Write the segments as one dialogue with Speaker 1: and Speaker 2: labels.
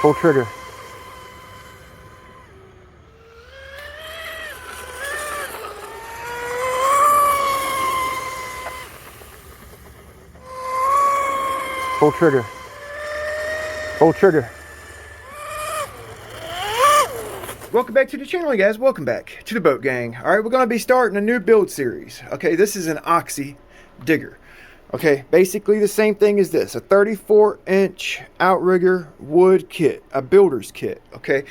Speaker 1: Full trigger. Full trigger. Full trigger. Welcome back to the channel, you guys. Welcome back to the boat gang. All right, we're going to be starting a new build series. Okay, this is an Oxi-digger. Okay, basically the same thing as this. A 34-inch Outrigger wood kit, a builder's kit. Okay,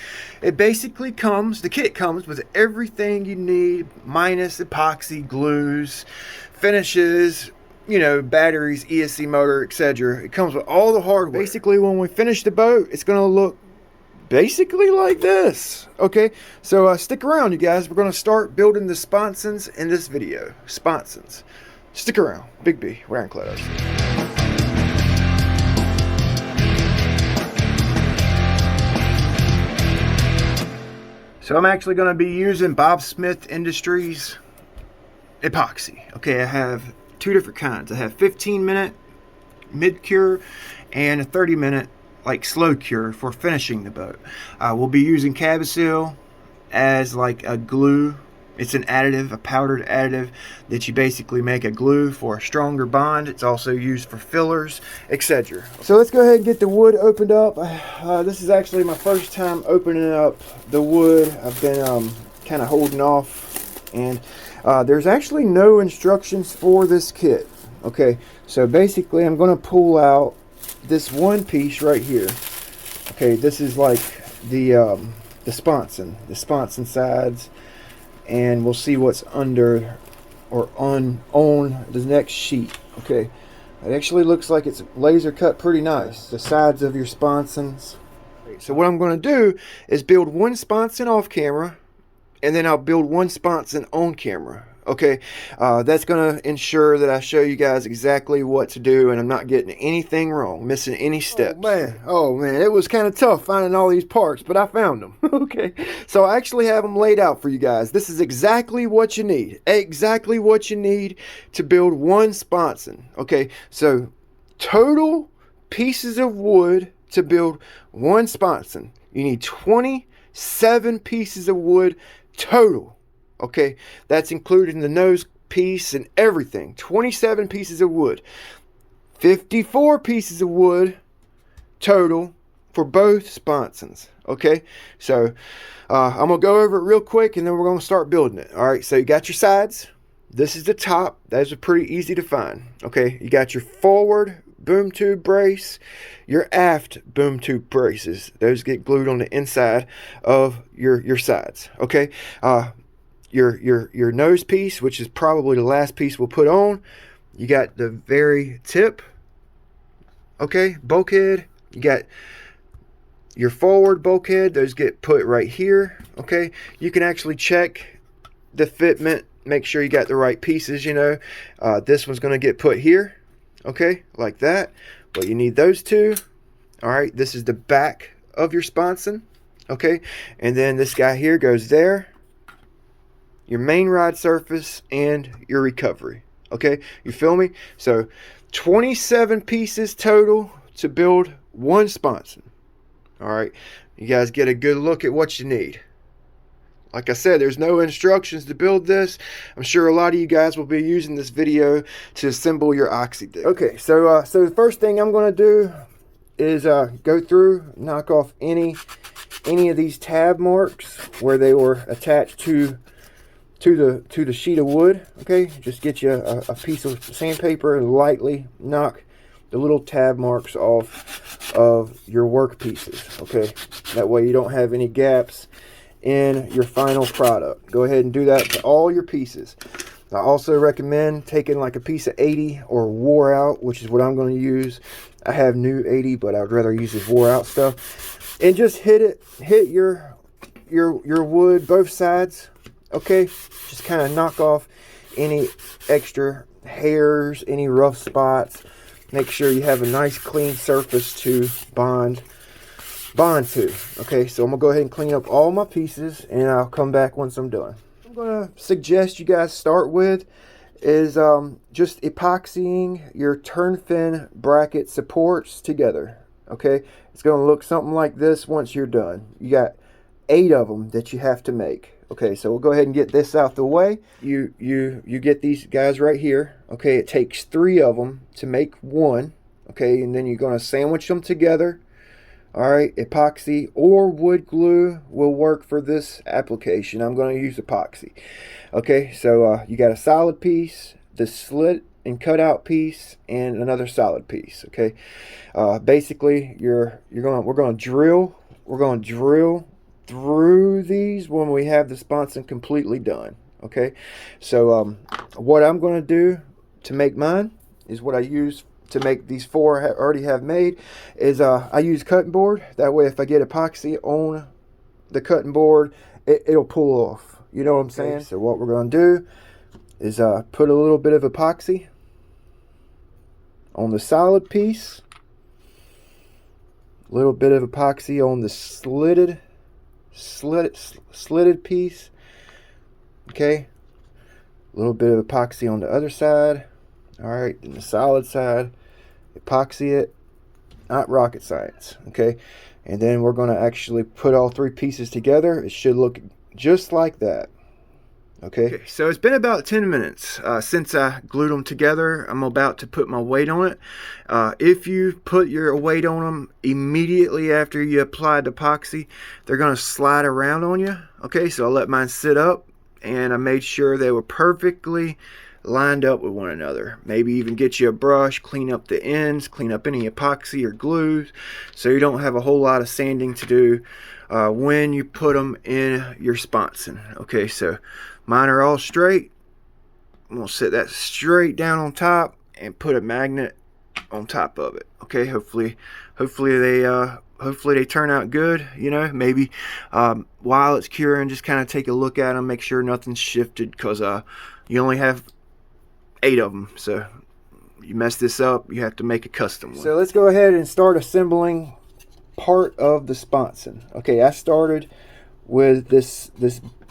Speaker 1: it basically comes, the kit comes with everything you need, minus epoxy, glues, finishes, you know, batteries, ESC motor, etc. It comes with all the hardware. Basically, when we finish the boat, it's going to look basically like this. Okay, so stick around, you guys. We're going to start building the Sponsons in this video. Sponsons. Stick around. Big B, ironcladedout. So I'm actually going to be using Bob Smith Industries epoxy. Okay, I have two different kinds. I have 15-minute mid cure and a 30-minute like slow cure for finishing the boat. We'll be using Cabosil as like a glue. It's an additive, a powdered additive that you basically make a glue for a stronger bond. It's also used for fillers, etc. So let's go ahead and get the wood opened up. This is actually my first time opening up the wood. I've been kind of holding off, and there's actually no instructions for this kit. Okay, so basically I'm going to pull out this one piece right here. Okay, this is like the Sponson sides, and we'll see what's under or on the next sheet. Okay, it actually looks like it's laser cut pretty nice, the sides of your Sponsons. So what I'm going to do is build one Sponson off camera, and then I'll build one Sponson on camera. Okay, that's going to ensure that I show you guys exactly what to do, and I'm not getting anything wrong, missing any steps. Oh man, it was kind of tough finding all these parts, but I found them. Okay, so I actually have them laid out for you guys. This is exactly what you need, to build one Sponson. Okay, so total pieces of wood to build one Sponson. You need 27 pieces of wood total. Okay, that's including the nose piece and everything. 27 pieces of wood. 54 pieces of wood total for both Sponsons. Okay, so I'm going to go over it real quick, and then we're going to start building it. All right, so you got your sides. This is the top. Those are pretty easy to find. Okay, you got your forward boom tube brace, your aft boom tube braces. Those get glued on the inside of your sides. Okay, your nose piece, which is probably the last piece we'll put on. You got the very tip, okay, bulkhead. You got your forward bulkhead. Those get put right here. Okay, you can actually check the fitment, make sure you got the right pieces. You know, this one's going to get put here, okay, like that, but you need those two. All right, this is the back of your Sponson. Okay, and then this guy here goes there, your main ride surface, and your recovery. Okay, you feel me? So 27 pieces total to build one Sponson. All right, you guys get a good look at what you need. Like I said, there's no instructions to build this. I'm sure a lot of you guys will be using this video to assemble your Oxi-digger. Okay, so the first thing I'm going to do is go through, knock off any of these tab marks where they were attached to the sheet of wood. Okay, just get you a piece of sandpaper and lightly knock the little tab marks off of your work pieces. Okay, that way you don't have any gaps in your final product. Go ahead and do that to all your pieces. I also recommend taking like a piece of 80 or wore out, which is what I'm going to use. I have new 80, but I'd rather use this wore out stuff, and just hit your wood both sides. Okay, just kind of knock off any extra hairs, any rough spots. Make sure you have a nice clean surface to bond to. Okay, so I'm gonna go ahead and clean up all my pieces, and I'll come back once I'm done. I'm gonna suggest you guys start with is just epoxying your turn fin bracket supports together. Okay, it's going to look something like this once you're done. You got 8 of them that you have to make. Okay, so we'll go ahead and get this out the way. You get these guys right here. Okay, it takes 3 of them to make one. Okay, and then you're going to sandwich them together. All right, epoxy or wood glue will work for this application. I'm going to use epoxy. Okay, so you got a solid piece, the slit and cut out piece, and another solid piece. Okay, basically we're going to drill through these when we have the sponson completely done. Okay, so what I'm going to do to make mine is what I use to make these 4 I already have made is I use cutting board. That way if I get epoxy on the cutting board, it'll pull off. You know what I'm saying? So what we're going to do is put a little bit of epoxy on the solid piece, a little bit of epoxy on the slitted piece. Okay, a little bit of epoxy on the other side. All right, then the solid side, epoxy it. Not rocket science. Okay, and then we're going to actually put all 3 pieces together. It should look just like that. Okay, so it's been about 10 minutes since I glued them together. I'm about to put my weight on it. If you put your weight on them immediately after you applied the epoxy, they're going to slide around on you. Okay, so I let mine sit up and I made sure they were perfectly lined up with one another. Maybe even get you a brush, clean up the ends, clean up any epoxy or glues, so you don't have a whole lot of sanding to do when you put them in your sponson. Okay, so mine are all straight. I'm gonna set that straight down on top and put a magnet on top of it. Okay, hopefully they turn out good. You know, maybe while it's curing, just kind of take a look at them, make sure nothing's shifted, because you only have 8 of them, so you mess this up, you have to make a custom one. So let's go ahead and start assembling part of the sponson. Okay, I started with this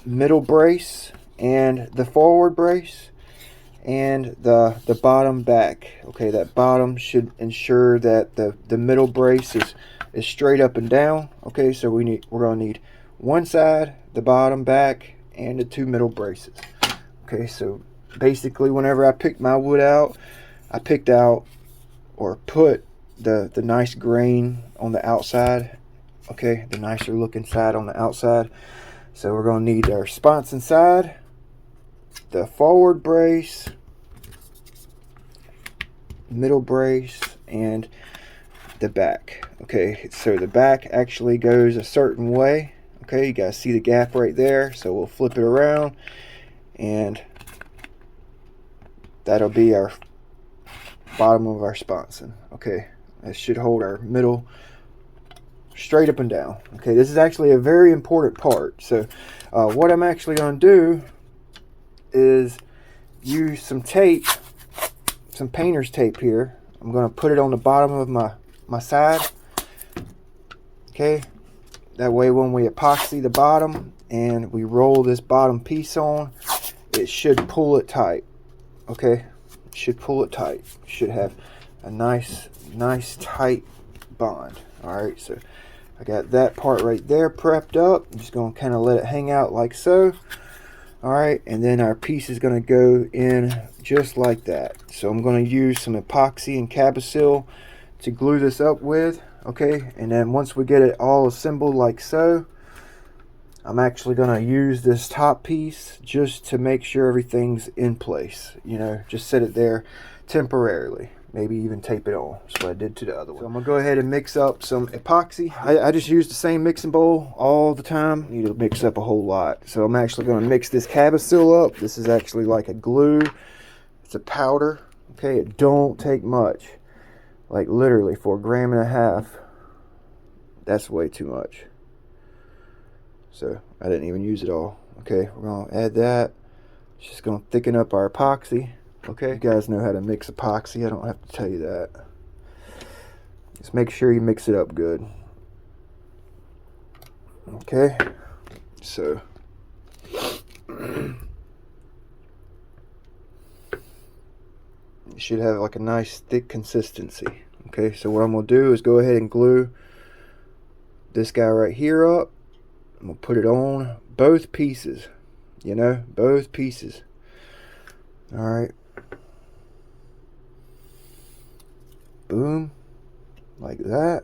Speaker 1: middle brace and the forward brace and the bottom back. Okay, that bottom should ensure that the middle brace is straight up and down. Okay, so we're going to need one side, the bottom, back, and the 2 middle braces. Okay, so basically whenever I picked my wood out, I picked out or put the nice grain on the outside. Okay, the nicer looking side on the outside. So we're going to need our sponson side, the forward brace, middle brace, and the back. Okay, so the back actually goes a certain way. Okay, you guys see the gap right there, so we'll flip it around and that'll be our bottom of our sponson. Okay, that should hold our middle straight up and down. Okay, this is actually a very important part. So what I'm actually going to do is use some tape, some painter's tape here. I'm going to put it on the bottom of my side. Okay, that way when we epoxy the bottom and we roll this bottom piece on, it should pull it tight. Okay, it should pull it tight. It should have a nice tight bond. All right, so I got that part right there prepped up. I'm just going to kind of let it hang out like so. All right, and then our piece is going to go in just like that. So I'm going to use some epoxy and Cabasil to glue this up with. Okay, and then once we get it all assembled like so, I'm actually going to use this top piece just to make sure everything's in place. You know, just set it there temporarily. Maybe even tape it on. That's what I did to the other one. So I'm going to go ahead and mix up some epoxy. I just use the same mixing bowl all the time. I need to mix up a whole lot. So I'm actually going to mix this Cabasil up. This is actually like a glue. It's a powder. Okay, it don't take much. Like literally for 1.5 grams. That's way too much. So I didn't even use it all. Okay, we're going to add that. It's just going to thicken up our epoxy. Okay, you guys know how to mix epoxy. I don't have to tell you that. Just make sure you mix it up good. Okay, so you should have like a nice thick consistency. Okay, so what I'm going to do is go ahead and glue this guy right here up. I'm going to put it on both pieces, you know, both pieces. Alright. Boom. Like that.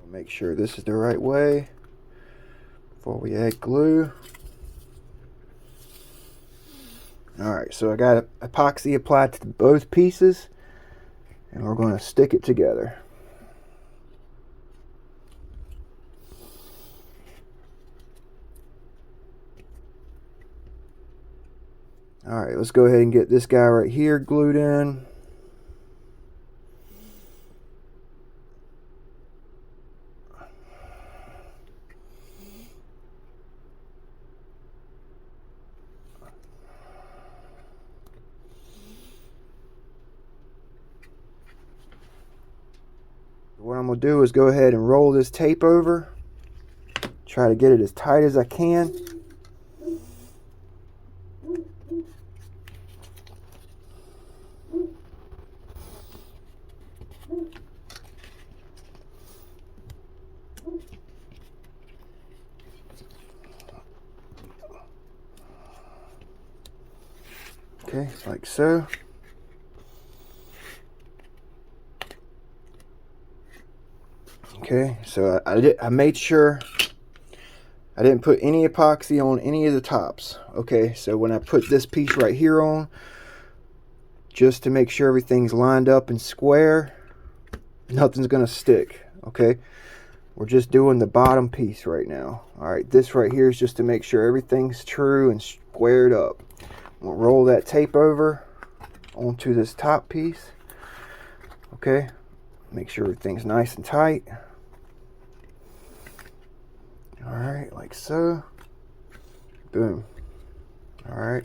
Speaker 1: Make sure this is the right way before we add glue. Alright, so I got epoxy applied to both pieces, and we're going to stick it together. Alright, let's go ahead and get this guy right here glued in. What I'm going to do is go ahead and roll this tape over. Try to get it as tight as I can. Okay, like so. Okay, so I made sure I didn't put any epoxy on any of the tops. Okay, so when I put this piece right here on, just to make sure everything's lined up and square, nothing's gonna stick. Okay, we're just doing the bottom piece right now. Alright, this right here is just to make sure everything's true and squared up. We'll roll that tape over onto this top piece. Okay, make sure everything's nice and tight. Alright, like so. Boom. Alright,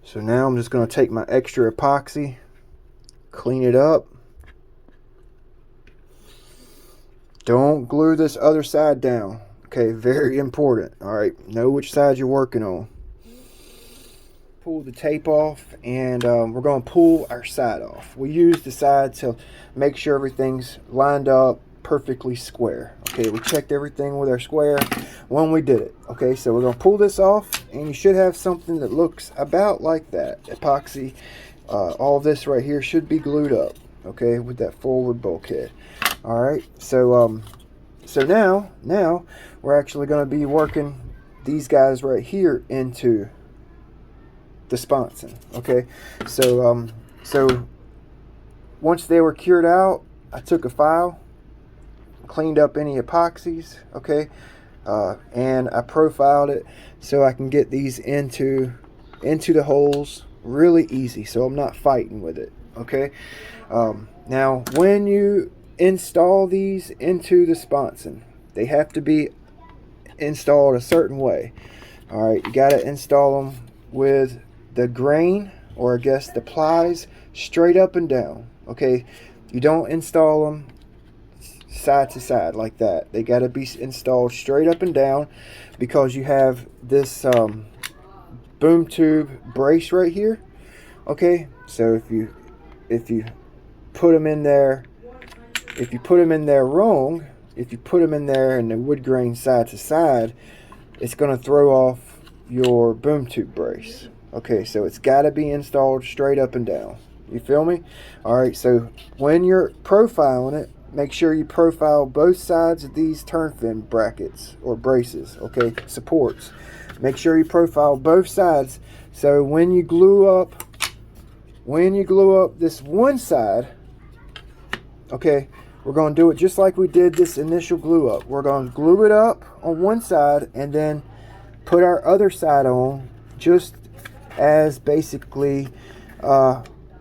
Speaker 1: so now I'm just going to take my extra epoxy, clean it up. Don't glue this other side down. Okay, very important. Alright, know which side you're working on. Pull the tape off, and we're going to pull our side off. We use the side to make sure everything's lined up perfectly square. Okay, we checked everything with our square when we did it. Okay, so we're going to pull this off, and you should have something that looks about like that. Epoxy, all this right here should be glued up, okay, with that forward bulkhead. Alright, so now we're actually going to be working these guys right here into the sponson. Okay, so once they were cured out, I took a file, cleaned up any epoxies, okay, and I profiled it so I can get these into the holes really easy, so I'm not fighting with it. Okay, now when you install these into the sponson, they have to be installed a certain way. All right, you got to install them with the grain, or I guess the plies, straight up and down. Okay, you don't install them side to side like that. They got to be installed straight up and down, because you have this boom tube brace right here. Okay, so if you put them in there, if you put them in there wrong, if you put them in there and the wood grain side to side, it's going to throw off your boom tube brace. Okay, so it's got to be installed straight up and down. You feel me? Alright, so when you're profiling it, make sure you profile both sides of these turn fin brackets or braces, okay, supports. Make sure you profile both sides, so when you glue up this one side, okay, we're going to do it just like we did this initial glue up. We're going to glue it up on one side and then put our other side on, just as basically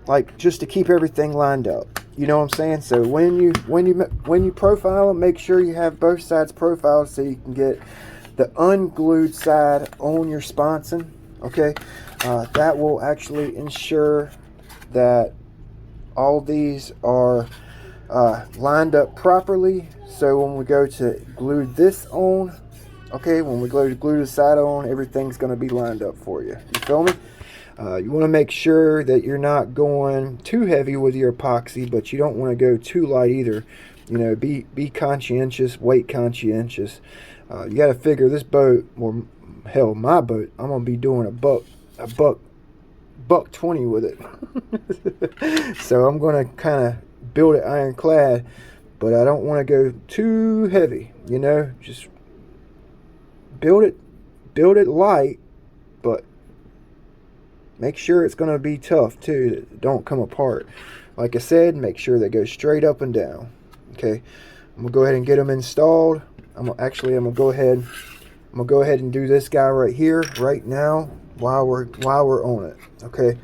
Speaker 1: like just to keep everything lined up. You know what I'm saying? So when you profile them, make sure you have both sides profiled so you can get the unglued side on your sponson. Okay, that will actually ensure that all these are lined up properly. So when we go to glue this on, okay, when we glue the side on, everything's going to be lined up for you. You feel me? You want to make sure that you're not going too heavy with your epoxy, but you don't want to go too light either. You know, be conscientious, weight conscientious. You got to figure this boat, or hell, my boat, I'm gonna be doing a buck 20 with it. So I'm gonna kind of build it ironclad, but I don't want to go too heavy. You know, just build it light, but make sure it's going to be tough too. Don't come apart. Like I said, make sure they go straight up and down. Okay, I'm gonna go ahead and get them installed. I'm gonna go ahead and do this guy right here right now while we're on it. Okay,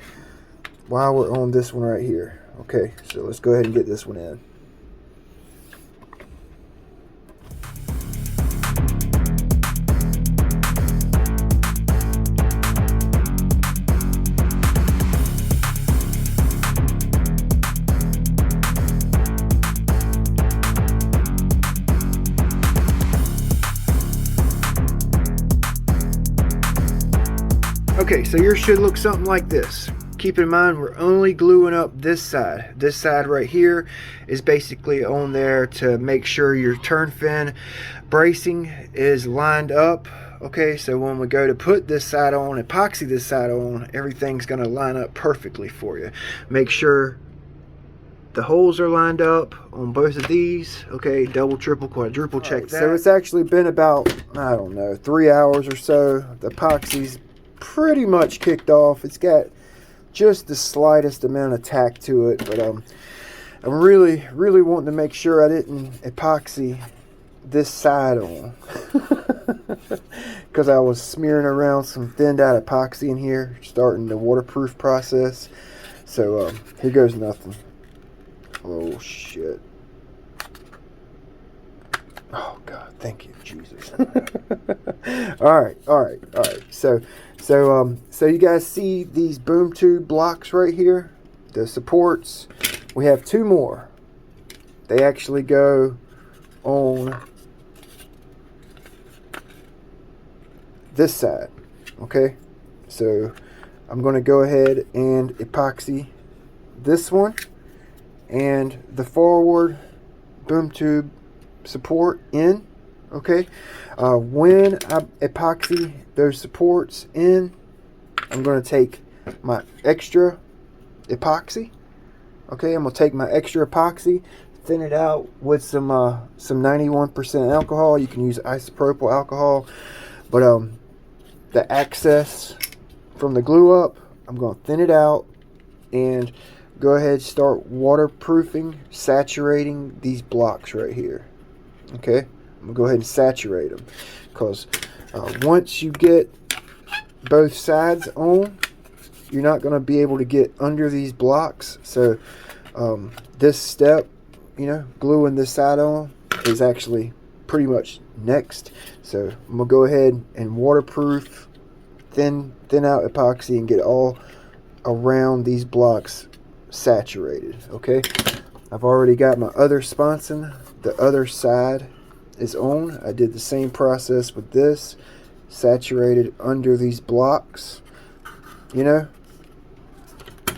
Speaker 1: while we're on this one right here. Okay, so let's go ahead and get this one in. Okay, so yours should look something like this. Keep in mind, we're only gluing up this side. This side right here is basically on there to make sure your turn fin bracing is lined up. Okay, so when we go to put this side on, epoxy this side on, everything's gonna line up perfectly for you. Make sure the holes are lined up on both of these. Okay, double, triple, quadruple check that. So it's actually been about, I don't know, 3 hours or so. The epoxy's pretty much kicked off. It's got just the slightest amount of tack to it, but I'm really wanting to make sure I didn't epoxy this side on, because I was smearing around some thinned out epoxy in here, starting the waterproof process. So here goes nothing. Oh shit. Oh God, thank you, Jesus. all right. So you guys see these boom tube blocks right here, the supports. We have two more. They actually go on this side. Okay, so I'm going to go ahead and epoxy this one and the forward boom tube support in. Okay, when I epoxy those supports in, I'm going to take my extra epoxy. Okay, I'm going to take my extra epoxy, thin it out with some 91% alcohol. You can use isopropyl alcohol, but the excess from the glue up, I'm going to thin it out and go ahead and start waterproofing, saturating these blocks right here. Okay, I'm going to go ahead and saturate them, because once you get both sides on, you're not going to be able to get under these blocks. So this step, you know, gluing this side on, is actually pretty much next. So I'm going to go ahead and waterproof, thin out epoxy, and get all around these blocks saturated. Okay, I've already got my other sponson. The other side is on. I did the same process with this, saturated under these blocks, you know,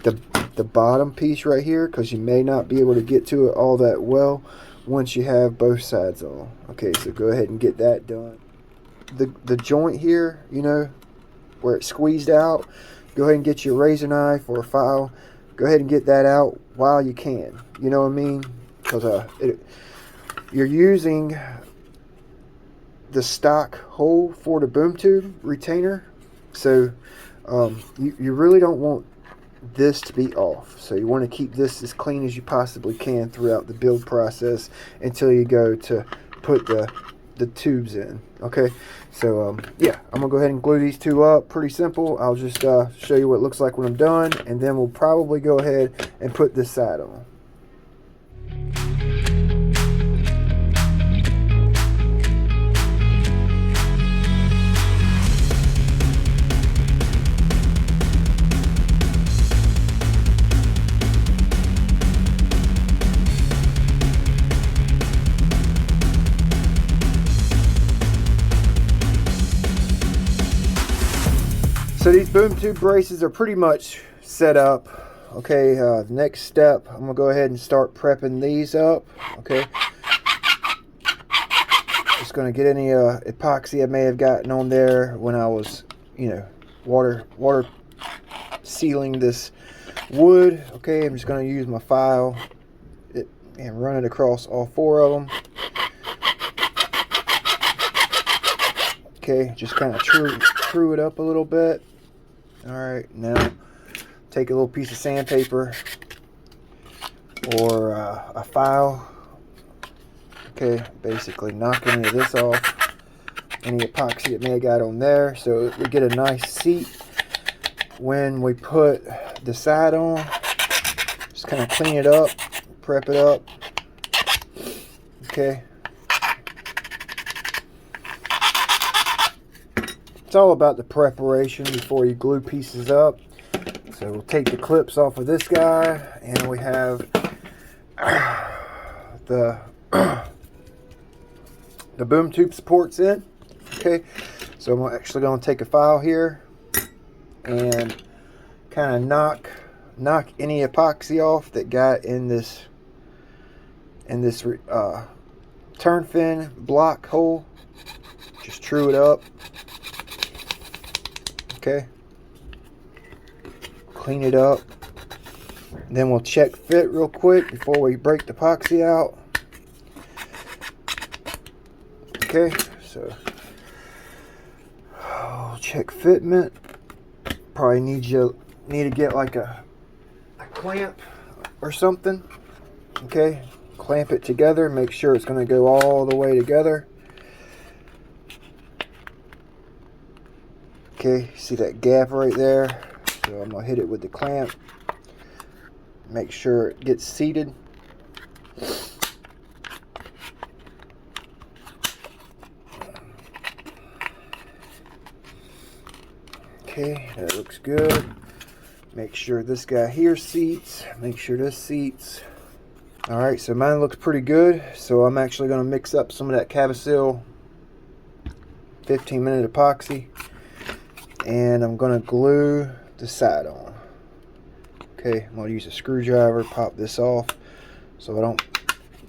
Speaker 1: the bottom piece right here, because you may not be able to get to it all that well once you have both sides on. Okay, so go ahead and get that done. The joint here, you know, where it's squeezed out, go ahead and get your razor knife or a file. Go ahead and get that out while you can. You know what I mean? Because you're using the stock hole for the boom tube retainer, so you really don't want this to be off. So you want to keep this as clean as you possibly can throughout the build process until you go to put the tubes in. Okay, so yeah, I'm gonna go ahead and glue these two up. Pretty simple. I'll just show you what it looks like when I'm done, and then we'll probably go ahead and put this side on. So these boom tube braces are pretty much set up. Okay, the next step, I'm gonna go ahead and start prepping these up. Okay, just gonna get any epoxy I may have gotten on there when I was, you know, water sealing this wood. Okay, I'm just gonna use my file and run it across all 4 of them. Okay, just kind of true it up a little bit. All right, now take a little piece of sandpaper or a file. Okay, basically knock any of this off, any epoxy that may have got on there, so we get a nice seat when we put the side on. Just kind of clean it up, prep it up. Okay. It's all about the preparation before you glue pieces up. So we'll take the clips off of this guy, and we have the boom tube supports in. Okay, so I'm actually going to take a file here and kind of knock any epoxy off that got in this turn fin block hole. Just true it up. Okay, clean it up. Then we'll check fit real quick before we break the epoxy out. Okay, so check fitment. Probably need to get like a clamp or something. Okay, clamp it together. Make sure it's going to go all the way together. Okay, see that gap right there? So I'm going to hit it with the clamp. Make sure it gets seated. Okay, that looks good. Make sure this guy here seats. Make sure this seats. Alright, so mine looks pretty good. So I'm actually going to mix up some of that Cavasil 15-minute epoxy. And I'm going to glue the side on. Okay, I'm going to use a screwdriver, pop this off so I don't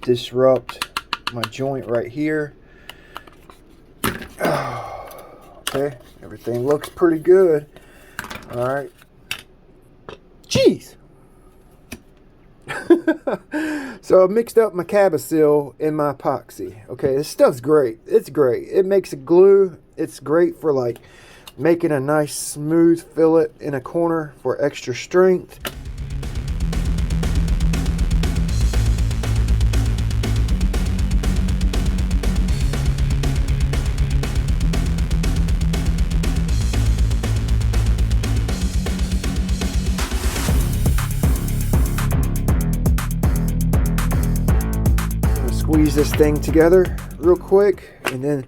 Speaker 1: disrupt my joint right here. Okay, everything looks pretty good. Alright. Jeez! So I mixed up my Cavasil in my epoxy. Okay, this stuff's great. It's great. It makes a glue. It's great for like making a nice smooth fillet in a corner for extra strength. Squeeze this thing together real quick, and then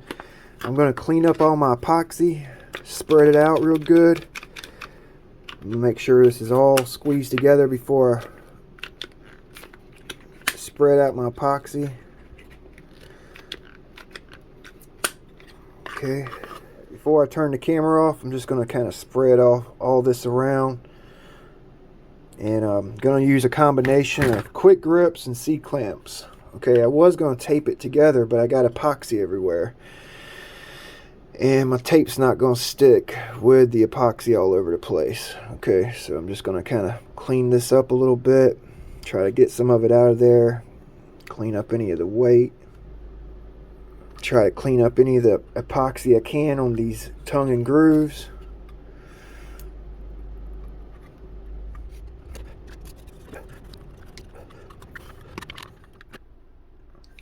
Speaker 1: I'm going to clean up all my epoxy, spread it out real good. Make sure this is all squeezed together before I spread out my epoxy. Okay, before I turn the camera off, I'm just going to kind of spread off all this around. And I'm going to use a combination of quick grips and C-clamps. Okay, I was going to tape it together, but I got epoxy everywhere. And my tape's not going to stick with the epoxy all over the place. Okay, so I'm just going to kind of clean this up a little bit. Try to get some of it out of there. Clean up any of the weight. Try to clean up any of the epoxy I can on these tongue and grooves.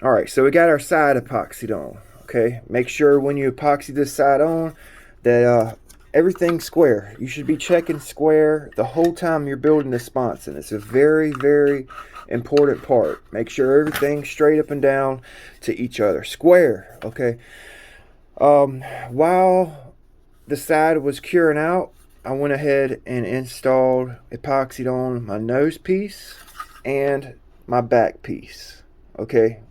Speaker 1: Alright, so we got our side epoxied on. Okay, make sure when you epoxy this side on that everything's square. You should be checking square the whole time you're building the sponson. It's a very, very important part. Make sure everything's straight up and down to each other. Square, okay. While the side was curing out, I went ahead and installed epoxied on my nose piece and my back piece. Okay.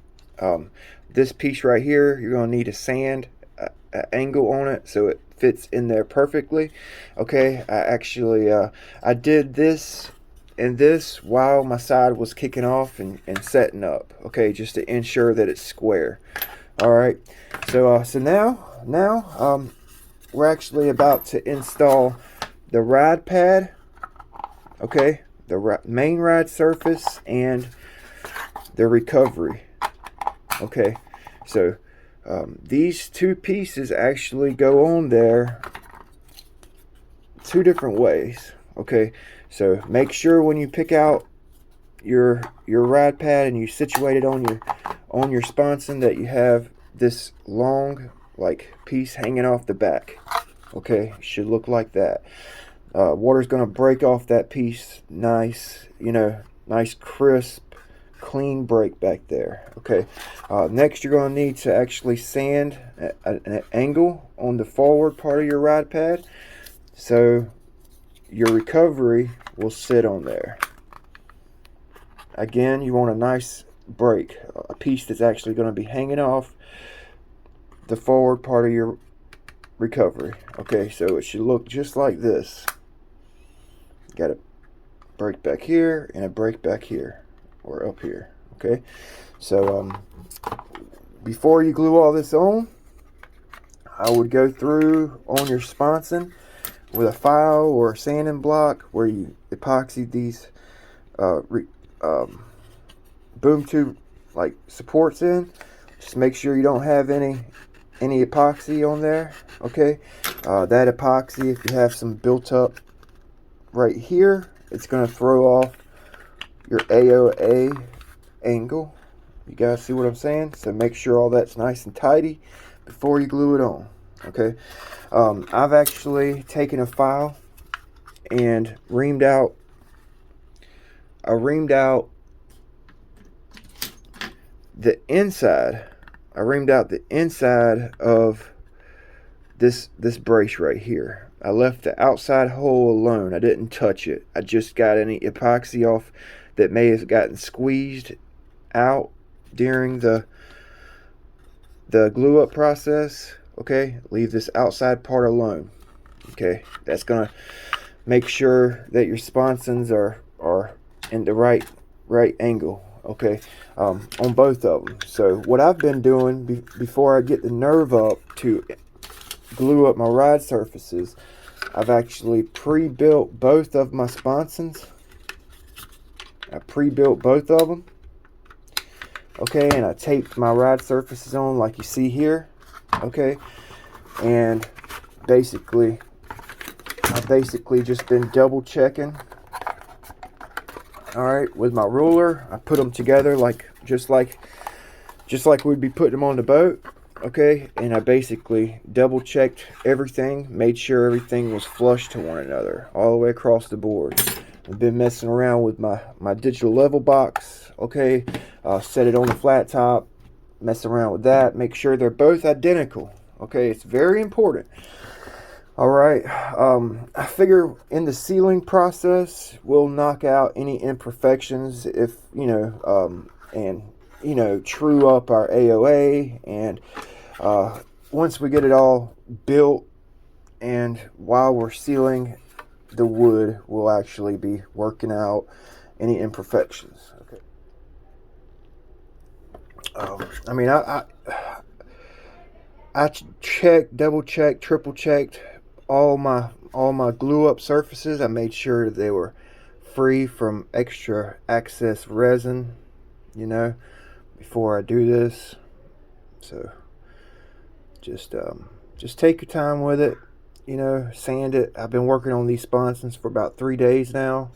Speaker 1: This piece right here, you're going to need to sand a angle on it so it fits in there perfectly. Okay, I actually I did this and this while my side was kicking off and setting up. Okay, just to ensure that it's square. All right, so now we're actually about to install the ride pad. Okay, the main ride surface and the recovery. Okay, so these two pieces actually go on there two different ways. Okay, so make sure when you pick out your ride pad and you situate it on your sponson that you have this long like piece hanging off the back. Okay, should look like that. Water's gonna break off that piece nice, nice crisp clean break back there. Okay, next you're going to need to actually sand an angle on the forward part of your ride pad so your recovery will sit on there. Again, you want a nice break, a piece that's actually going to be hanging off the forward part of your recovery. Okay, so it should look just like this. Got a break back here and a break back here, or up here. Okay, so before you glue all this on, I would go through on your sponson with a file or a sanding block where you epoxy these boom tube like supports in. Just make sure you don't have any epoxy on there. Okay, that epoxy, if you have some built up right here, it's going to throw off your AOA angle. You guys see what I'm saying? So make sure all that's nice and tidy before you glue it on. Okay, I've actually taken a file and reamed out the inside. I reamed out the inside of this brace right here. I left the outside hole alone. I didn't touch it. I just got any epoxy off that may have gotten squeezed out during the glue up process. Okay, leave this outside part alone. Okay, that's gonna make sure that your sponsons are in the right angle. Okay, on both of them. So what I've been doing before I get the nerve up to glue up my ride surfaces, I've actually pre-built both of my sponsons. I pre-built both of them. Okay, and I taped my ride surfaces on like you see here. Okay, and basically I've just been double checking. All right, with my ruler, I put them together just like we'd be putting them on the boat. Okay, and I basically double checked everything, made sure everything was flush to one another all the way across the board. I've been messing around with my digital level box. Okay, set it on the flat top, mess around with that, make sure they're both identical. Okay, it's very important. All right, I figure in the sealing process we'll knock out any imperfections if true up our AOA, and once we get it all built and while we're sealing the wood, we'll actually be working out any imperfections. Okay. I checked, double checked, triple checked all my glue up surfaces. I made sure they were free from extra excess resin, before I do this. So just take your time with it, sand it. I've been working on these sponsons for about 3 days now,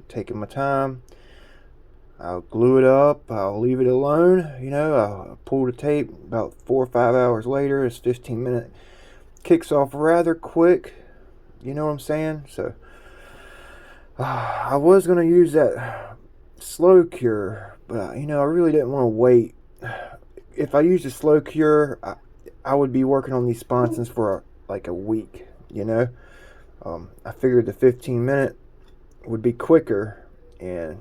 Speaker 1: taking my time. I'll glue it up, I'll leave it alone, I'll pull the tape about 4 or 5 hours later. It's 15-minute, kicks off rather quick, you know what I'm saying? So I was going to use that slow cure, but I really didn't want to wait. If I used a slow cure, I would be working on these sponsons for like a week, I figured the 15-minute would be quicker, and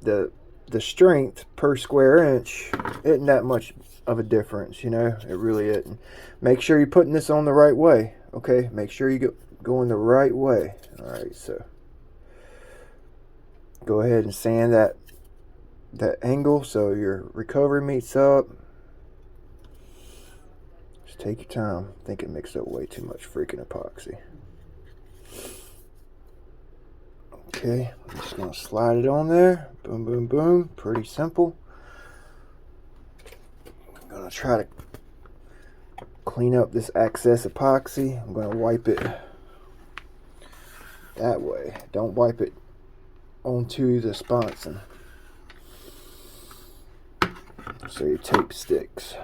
Speaker 1: the the strength per square inch isn't that much of a difference, you know. It really isn't. Make sure you're putting this on the right way, okay? Make sure you go in the right way. All right, so go ahead and sand that angle so your recovery meets up. Just take your time. I think it mixed up way too much freaking epoxy. Okay, I'm just gonna slide it on there. Boom, boom, boom. Pretty simple. I'm gonna try to clean up this excess epoxy. I'm gonna wipe it that way. Don't wipe it onto the sponson so your tape sticks.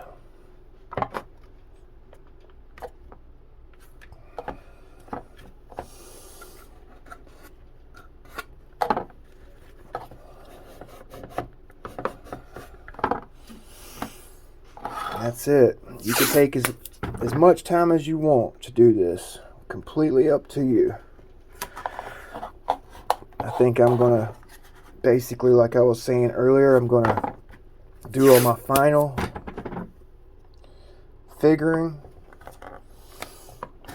Speaker 1: That's it. You can take as much time as you want to do this. Completely up to you. I think I'm gonna, basically like I was saying earlier, I'm gonna do all my final figuring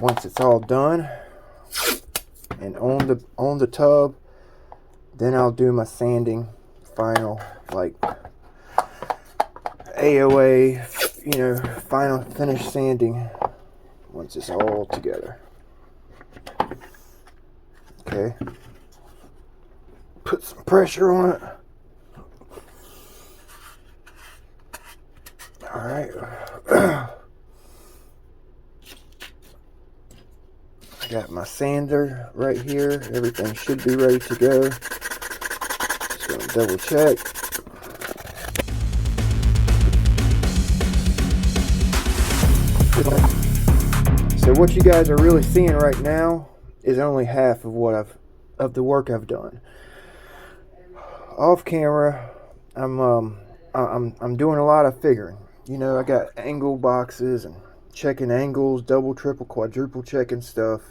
Speaker 1: once it's all done and on the tub. Then I'll do my sanding final, like AOA, you know, final finish sanding once it's all together. Okay, put some pressure on it. All right. I got my sander right here. Everything should be ready to go. Just gonna double check. So what you guys are really seeing right now is only half of the work I've done. Off camera, I'm doing a lot of figuring. You know, I got angle boxes and checking angles, double, triple, quadruple checking stuff.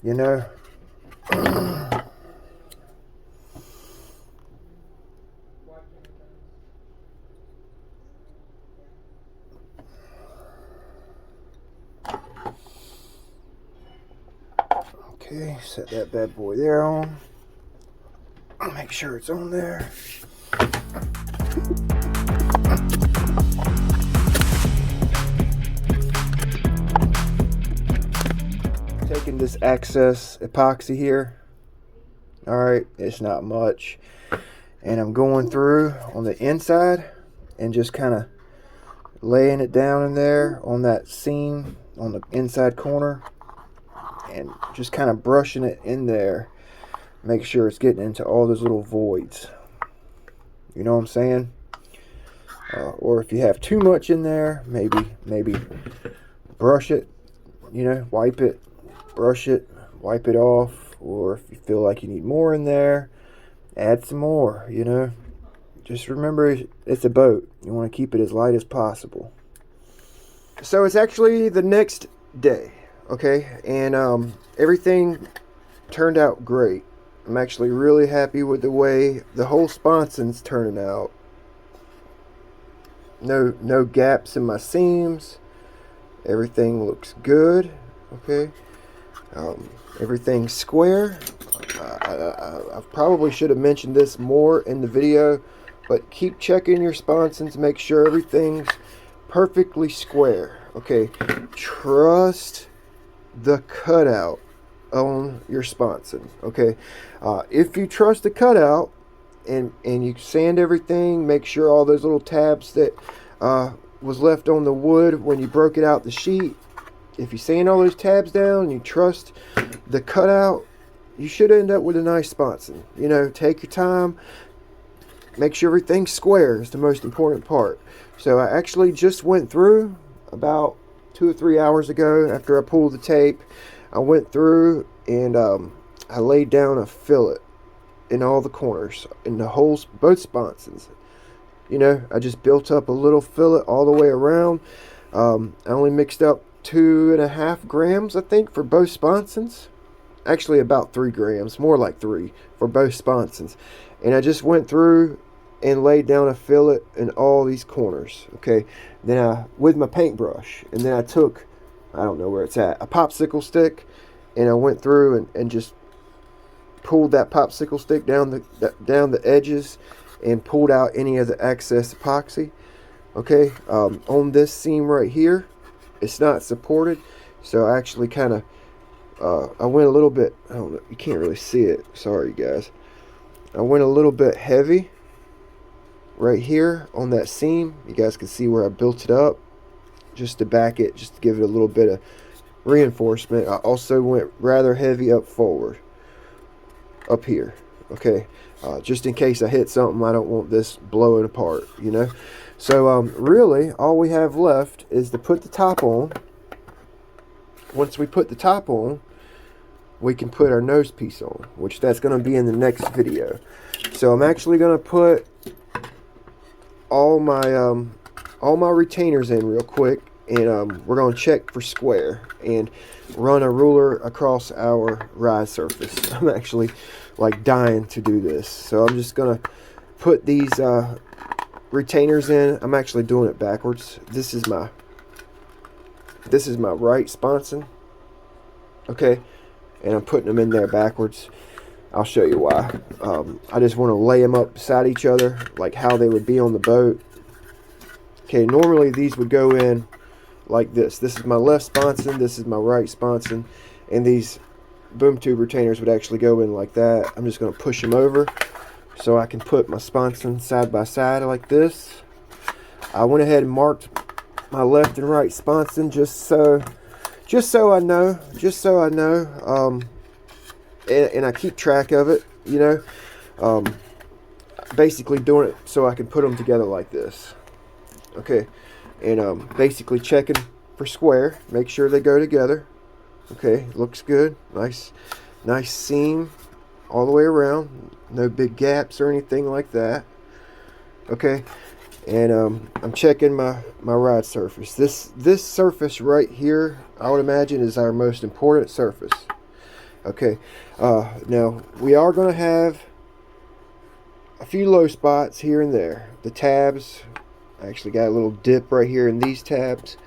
Speaker 1: You know. Okay, set that bad boy there on. Make sure it's on there. Taking this excess epoxy here. Alright, it's not much. And I'm going through on the inside and just kind of laying it down in there on that seam on the inside corner. And just kind of brushing it in there. Make sure it's getting into all those little voids. You know what I'm saying? Or if you have too much in there, maybe brush it. You know, wipe it, brush it, wipe it off. Or if you feel like you need more in there, add some more. You know, just remember it's a boat. You want to keep it as light as possible. So it's actually the next day. Okay, and everything turned out great. I'm actually really happy with the way the whole Sponson's turning out. No gaps in my seams. Everything looks good. Okay, everything's square. I probably should have mentioned this more in the video, but keep checking your Sponsons. Make sure everything's perfectly square. Okay, trust the cutout on your Sponson. Okay, if you trust the cutout and you sand everything, make sure all those little tabs that was left on the wood when you broke it out the sheet, if you sand all those tabs down and you trust the cutout, you should end up with a nice Sponson. You know, take your time, make sure everything's square is the most important part. So I actually just went through about 2 or 3 hours ago after I pulled the tape. I went through and I laid down a fillet in all the corners in the holes, both Sponsons. You know, I just built up a little fillet all the way around. I only mixed up 2.5 grams, I think, for both Sponsons.
Speaker 2: actually about 3 grams, more like 3 for both sponsons. And I just went through and laid down a fillet in all these corners. Okay, then I, with my paintbrush, and then I took, I don't know where it's at, a popsicle stick, and I went through and just pulled that popsicle stick down the edges and pulled out any of the excess epoxy. Okay, on this seam right here, it's not supported, so I actually kind of I went a little bit, I don't know, you can't really see it, sorry guys. I went a little bit heavy right here on that seam. You guys can see where I built it up just to back it, just to give it a little bit of reinforcement. I also went rather heavy up forward, up here. Okay, just in case I hit something, I don't want this blowing apart, you know. So really all we have left is to put the top on. Once we put the top on, we can put our nose piece on, which that's going to be in the next video. So I'm actually going to put all my retainers in real quick, and we're going to check for square and run a ruler across our ride surface. I'm actually like dying to do this, so I'm just going to put these retainers in. I'm actually doing it backwards. This is my right sponson, okay, and I'm putting them in there backwards. I'll show you why. I just want to lay them up beside each other like how they would be on the boat. Okay, normally these would go in like this. This is my left sponson, this is my right sponson, and these boom tube retainers would actually go in like that. I'm just going to push them over so I can put my sponson side by side like this. I went ahead and marked my left and right sponson just so I know, and I keep track of it, you know. Basically doing it so I can put them together like this. Okay, and basically checking for square, make sure they go together. Okay, looks good, nice seam all the way around, no big gaps or anything like that. Okay, and I'm checking my ride surface. This surface right here, I would imagine, is our most important surface. Okay, now we are going to have a few low spots here and there. The tabs, I actually got a little dip right here in these tabs.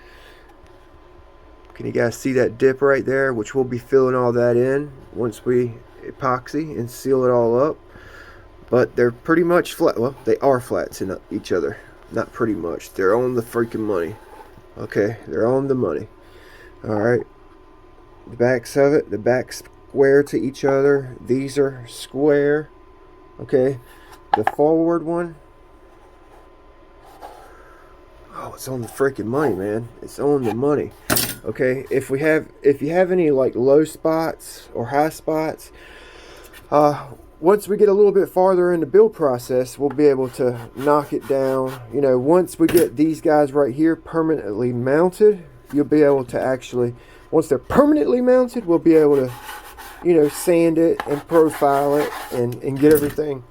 Speaker 2: Can you guys see that dip right there? Which we'll be filling all that in once we epoxy and seal it all up. But they're pretty much flat. Well, they are flat to each other. Not pretty much. They're on the freaking money. Okay, they're on the money. Alright. The backs of it, the back square to each other. These are square. Okay. The forward one, oh, it's on the freaking money, man. It's on the money. Okay, if you have any like low spots or high spots, once we get a little bit farther in the build process, we'll be able to knock it down. You know, once we get these guys right here permanently mounted, you'll be able to actually, once they're permanently mounted, we'll be able to, you know, sand it and profile it and get everything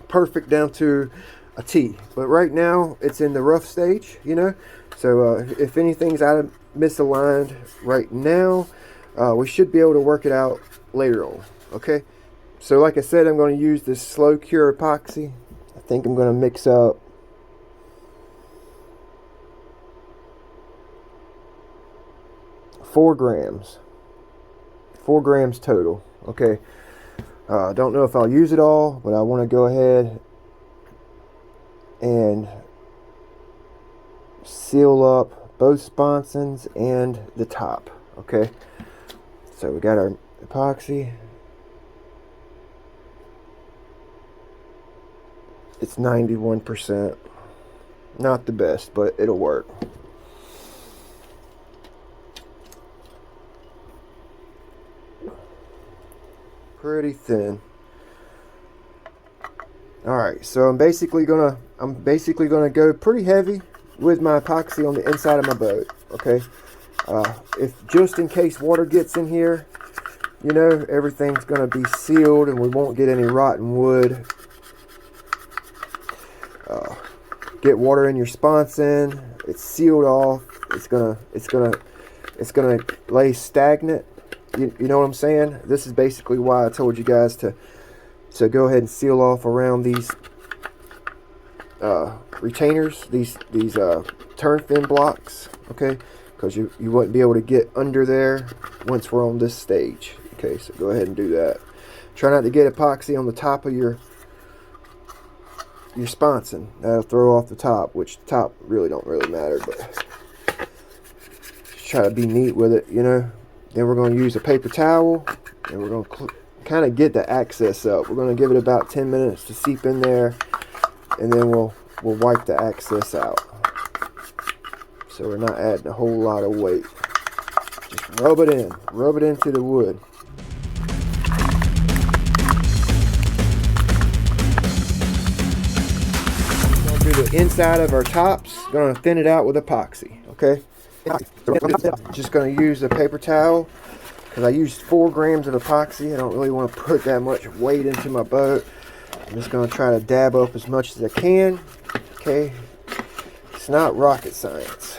Speaker 2: perfect down to a T. But right now it's in the rough stage, you know. So if anything's misaligned right now, we should be able to work it out later on. Okay, so like I said, I'm going to use this slow cure epoxy. I think I'm going to mix up four grams total. Okay, I don't know if I'll use it all, but I want to go ahead and seal up both sponsons and the top. Okay, so we got our epoxy. It's 91%. Not the best, but it'll work. Pretty thin. Alright, so I'm basically gonna go pretty heavy with my epoxy on the inside of my boat. Okay, if just in case water gets in here, you know, everything's gonna be sealed and we won't get any rotten wood. Get water in your sponson, it's sealed off. It's gonna lay stagnant. You know what I'm saying? This is basically why I told you guys to go ahead and seal off around these retainers, these turn fin blocks, okay? Because you wouldn't be able to get under there once we're on this stage. Okay, so go ahead and do that. Try not to get epoxy on the top of your sponson. That'll throw off the top, which the top really don't really matter, but just try to be neat with it, you know. Then we're going to use a paper towel, and we're going to kind of get the access up. We're going to give it about 10 minutes to seep in there, and then we'll wipe the access out. So we're not adding a whole lot of weight. Just rub it into the wood. Going to do the inside of our tops. Going to thin it out with epoxy. Okay. Just going to use a paper towel because I used 4 grams of epoxy. I don't really want to put that much weight into my boat. I'm just going to try to dab up as much as I can. Okay. It's not rocket science.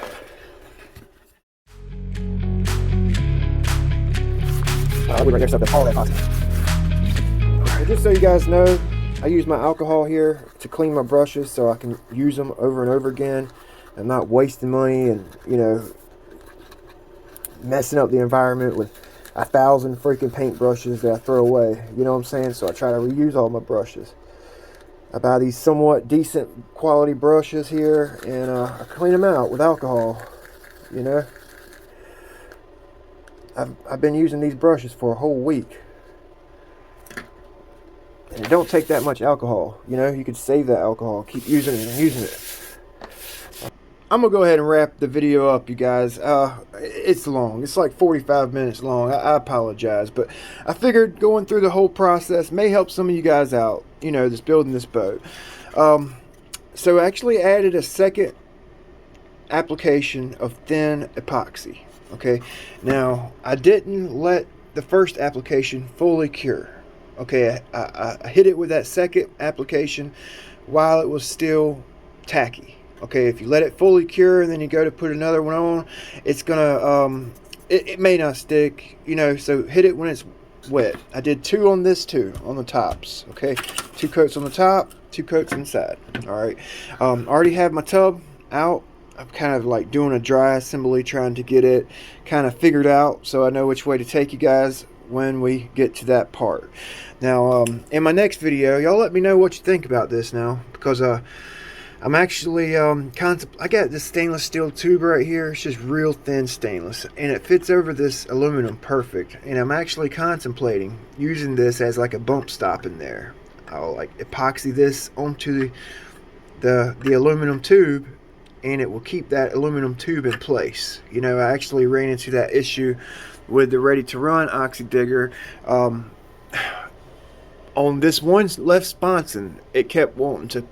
Speaker 2: Just so you guys know, I use my alcohol here to clean my brushes so I can use them over and over again. I'm not wasting money and, you know, messing up the environment with 1,000 freaking paint brushes that I throw away. You know what I'm saying? So I try to reuse all my brushes. I buy these somewhat decent quality brushes here, and I clean them out with alcohol, you know. I've been using these brushes for a whole week. And it don't take that much alcohol, you know. You could save that alcohol, keep using it and using it. I'm going to go ahead and wrap the video up, you guys. It's long. It's like 45 minutes long. I apologize. But I figured going through the whole process may help some of you guys out, you know, that's building this boat. So I actually added a second application of thin epoxy. Okay. Now, I didn't let the first application fully cure. Okay. I hit it with that second application while it was still tacky. Okay, if you let it fully cure and then you go to put another one on, it's gonna it may not stick, you know. So hit it when it's wet. I did 2 on this too, on the tops. Okay, 2 coats on the top, 2 coats inside. All right. I already have my tub out. I'm kind of like doing a dry assembly, trying to get it kind of figured out so I know which way to take you guys when we get to that part. Now, in my next video, y'all let me know what you think about this now, because I'm actually I got this stainless steel tube right here. It's just real thin stainless, and it fits over this aluminum perfect. And I'm actually contemplating using this as like a bump stop in there. I'll like epoxy this onto the aluminum tube, and it will keep that aluminum tube in place. You know, I actually ran into that issue with the ready to run Oxi-digger. On this one left sponson, it kept wanting to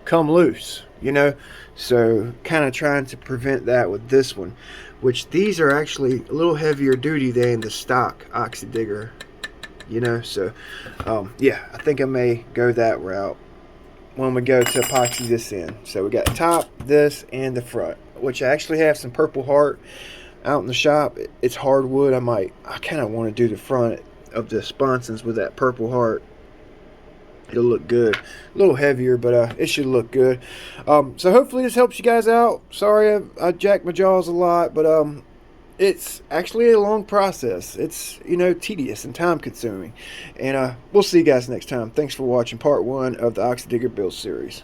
Speaker 2: come loose, you know. So kind of trying to prevent that with this one, which these are actually a little heavier duty than the stock Oxi-digger, you know. So yeah, I think I may go that route when we go to epoxy this in. So we got the top, this, and the front, which I actually have some Purple Heart out in the shop. It's hardwood. I kind of want to do the front of the sponsons with that Purple Heart. It'll look good. A little heavier, but it should look good. So hopefully this helps you guys out. Sorry I jacked my jaws a lot, but it's actually a long process. It's, you know, tedious and time consuming. And we'll see you guys next time. Thanks for watching part 1 of the Oxi-digger build series.